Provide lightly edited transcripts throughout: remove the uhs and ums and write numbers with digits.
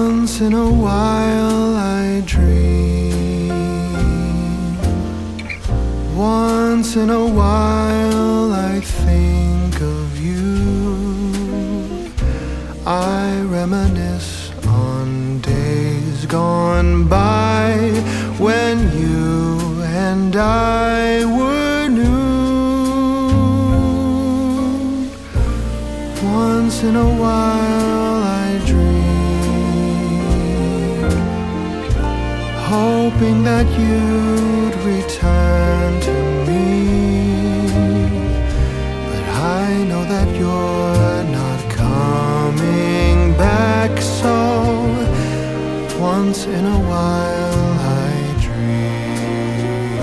Once in a while I dream. Once in a while I think of you. I reminisce on days gone by when you and I were new. Once in a while I dream, hoping that you'd return to me. But I know that you're not coming back, so once in a while I dream.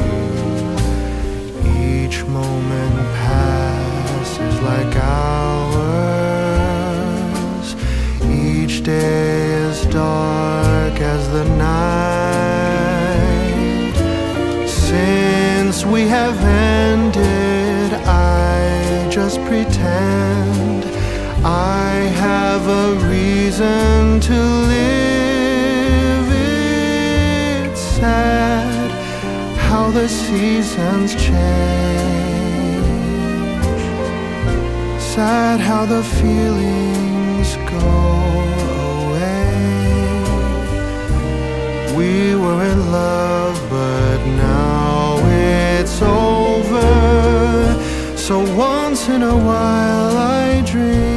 Each moment passes like hours. Each day is dark as the night. Since we have ended, I just pretend I have a reason to live. It's sad how the seasons change. Sad how the feelings go away. We were in love, but now it's over. So once in a while I dream.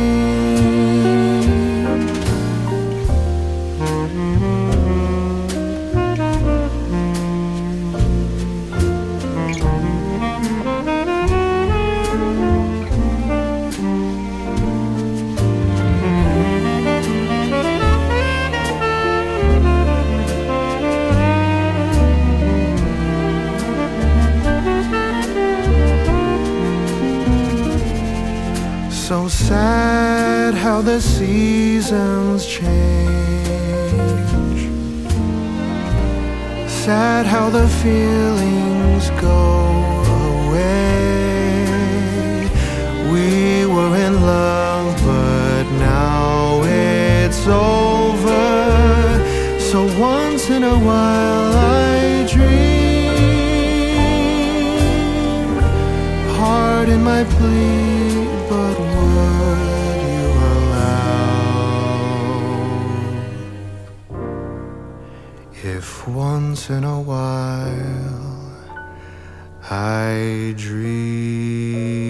So sad how the seasons change. Sad how the feelings go away. We were in love, but now it's over. So once in a while I dream. Pardon my plea, but would you allow if once in a while I dream?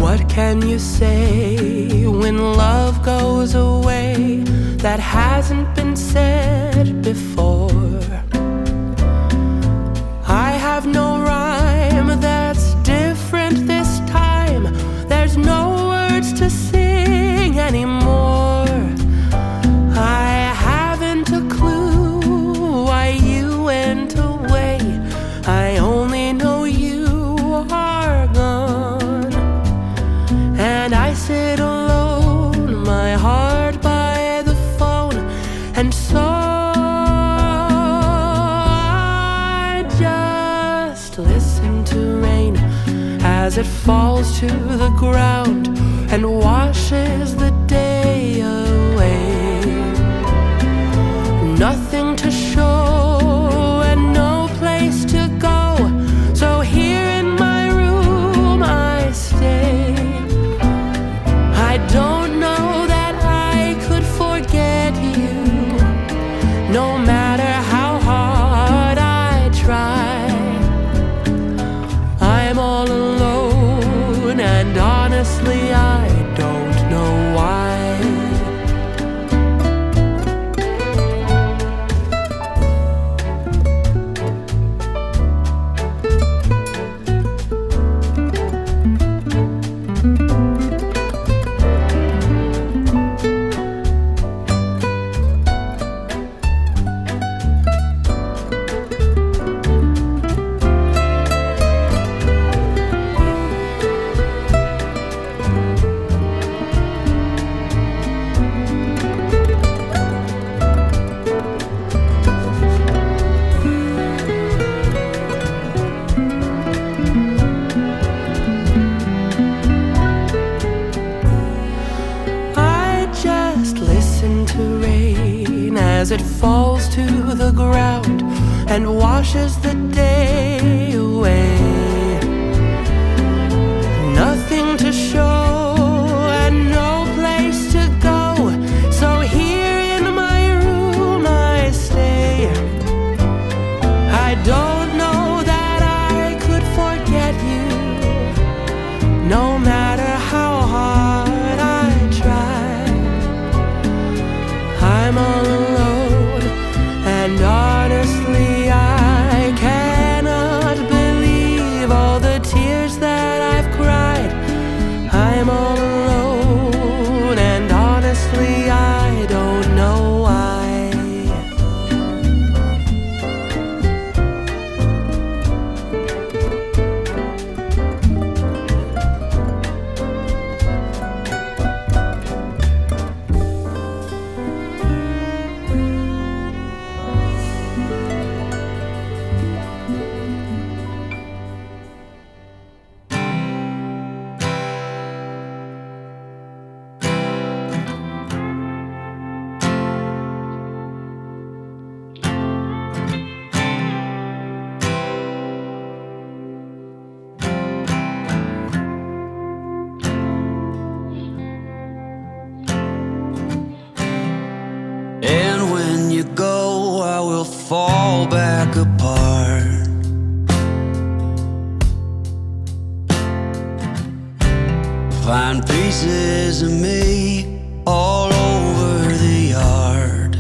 What can you say when love goes away that hasn't been said before? I have no rhyme that's different this time. There's no words to sing anymore. I haven't a clue why you went away. I only know you are gone. And I sit alone, my heart by the phone. And so I just listen to rain as it falls to the ground and washes the day away. Nothing to show and no place to go. So here in my room I stay. I don't know that I could forget you, no matter how hard I try. I'm all alone, and honestly I don't know why. it falls to the ground and washes the day away. Nothing to show and no place to go, so here in my room I stay. I don't know that I could forget you, no matter how hard I try. I'm all alone, and honestly I cannot believe all the tears that I've cried. I'm all alone, and honestly I don't know why. And when you go, I will fall back apart. Find pieces of me all over the yard.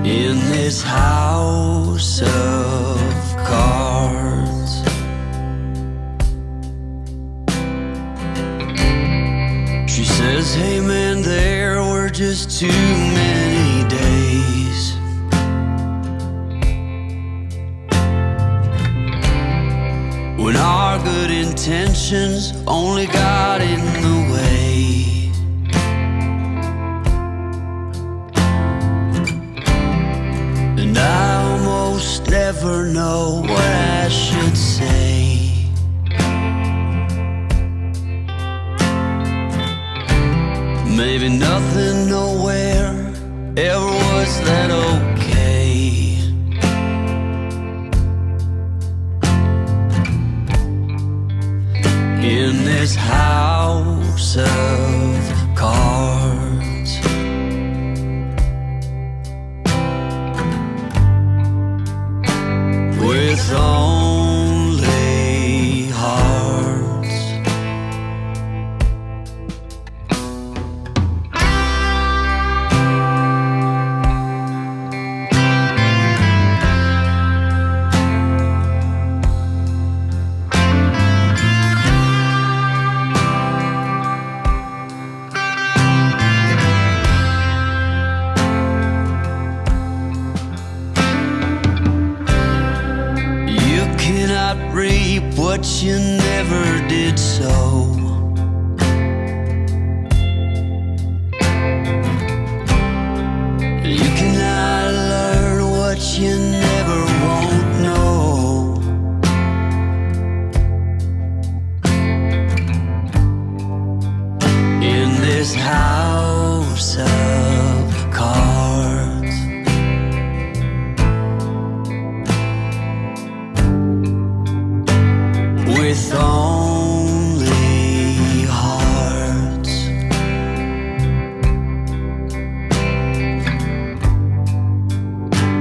In this house of cards, she says, hey man, there were just too many days. When our good intentions only got in the way. And I almost never know what I should say. Maybe nothing nowhere ever was that okay. In this house of cards, with only hearts. Reap what you never did sow. You cannot learn what you never won't know. In this house of cards, with only hearts.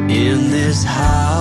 In this house